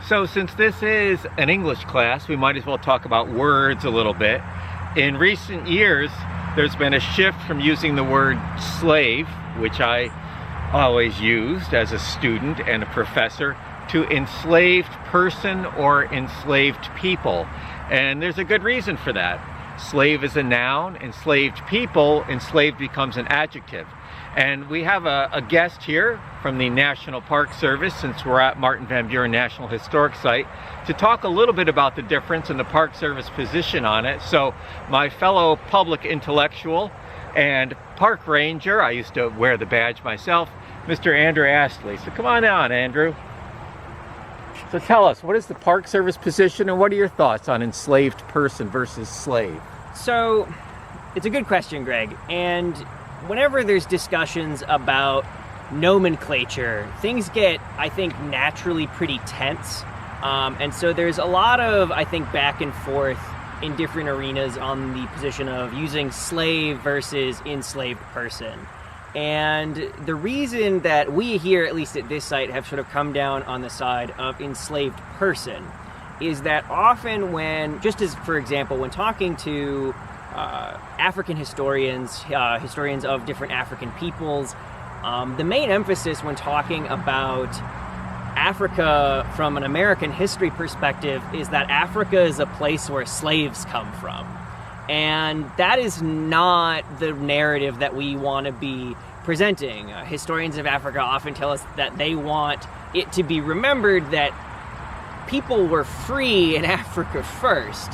So since this is an English class, we might as well talk about words a little bit. In recent years, there's been a shift from using the word slave, which I always used as a student and a professor, to enslaved person or enslaved people. And there's a good reason for that. Slave is a noun, enslaved people, enslaved becomes an adjective. And we have a guest here from the National Park Service, since we're at Martin Van Buren National Historic Site, to talk a little bit about the difference in the Park Service position on it. So my fellow public intellectual and park ranger, I used to wear the badge myself, Mr. Andrew Astley. So come on down, Andrew. So tell us, what is the Park Service position and what are your thoughts on enslaved person versus slave? So it's a good question, Greg. And whenever there's discussions about nomenclature, things get, I think, naturally pretty tense. And so there's a lot of, I think, back and forth in different arenas on the position of using slave versus enslaved person. And the reason that we here, at least at this site, have sort of come down on the side of enslaved person is that often when, just as, for example, when talking to African historians, historians of different African peoples, the main emphasis when talking about Africa from an American history perspective is that Africa is a place where slaves come from. And that is not the narrative that we want to be presenting. Historians of Africa often tell us that they want it to be remembered that people were free in Africa first.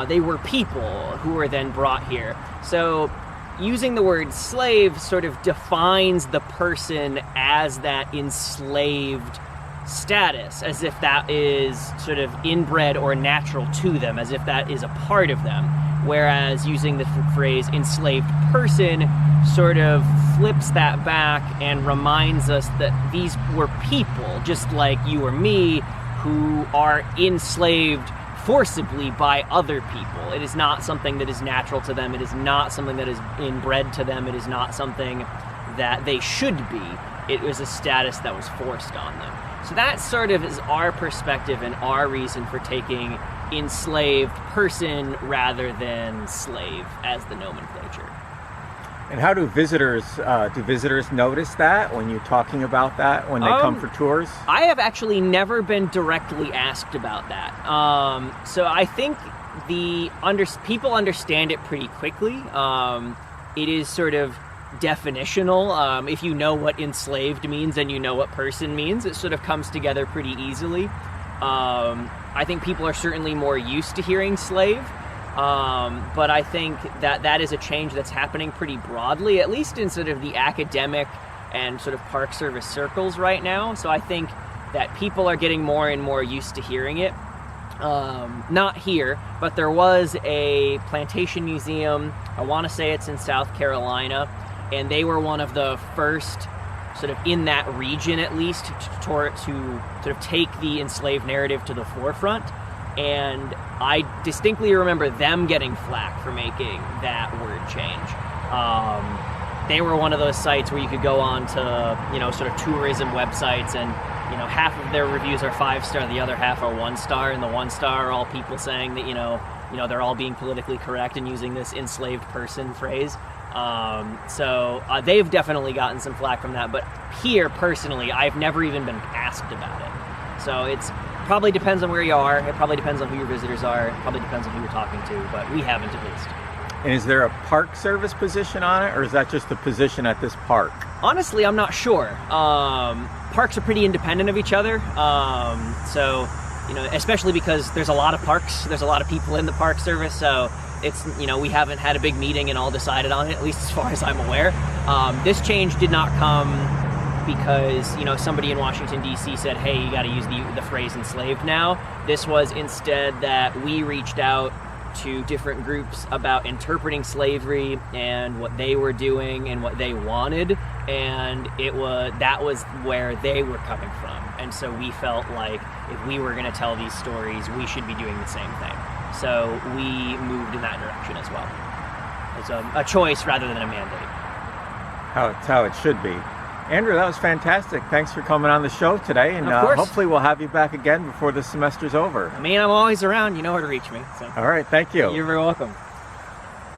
They were people who were then brought here. So using the word slave sort of defines the person as that enslaved status, as if that is sort of inbred or natural to them, as if that is a part of them. Whereas using the phrase enslaved person sort of flips that back and reminds us that these were people, just like you or me, who are enslaved forcibly by other people. It is not something that is natural to them. It is not something that is inbred to them. It is not something that they should be. It was a status that was forced on them. So that sort of is our perspective and our reason for taking enslaved person rather than slave as the nomenclature. And how do visitors notice that when you're talking about that when they come for tours? I have actually never been directly asked about that. So I think people understand it pretty quickly. It is sort of definitional. If you know what enslaved means and you know what person means, it sort of comes together pretty easily. I think people are certainly more used to hearing slave. But I think that is a change that's happening pretty broadly, at least in sort of the academic and sort of Park Service circles right now. So I think that people are getting more and more used to hearing it. Not here, but there was a plantation museum, I want to say it's in South Carolina, and they were one of the first sort of in that region at least to sort of take the enslaved narrative to the forefront. And I distinctly remember them getting flack for making that word change. They were one of those sites where you could go on to, sort of tourism websites and, half of their reviews are 5-star, the other half are 1-star, and the 1-star are all people saying that, they're all being politically correct and using this enslaved person phrase. So they've definitely gotten some flack from that. But here, personally, I've never even been asked about it. So it's probably depends on where you are. It probably depends on who your visitors are. It probably depends on who you're talking to, but we haven't at least. And is there a Park Service position on it, or is that just a position at this park? Honestly, I'm not sure. Parks are pretty independent of each other. So, especially because there's a lot of parks, there's a lot of people in the Park Service, so it's, we haven't had a big meeting and all decided on it, at least as far as I'm aware. This change did not come because, somebody in Washington, D.C. said, hey, you got to use the phrase enslaved now. This was instead that we reached out to different groups about interpreting slavery and what they were doing and what they wanted, and that was where they were coming from. And so we felt like if we were going to tell these stories, we should be doing the same thing. So we moved in that direction as well. It's a choice rather than a mandate. How it should be. Andrew, that was fantastic. Thanks for coming on the show today, and Of course. hopefully we'll have you back again before the semester's over. I mean, I'm always around. You know where to reach me. So. All right, thank you. You're very welcome.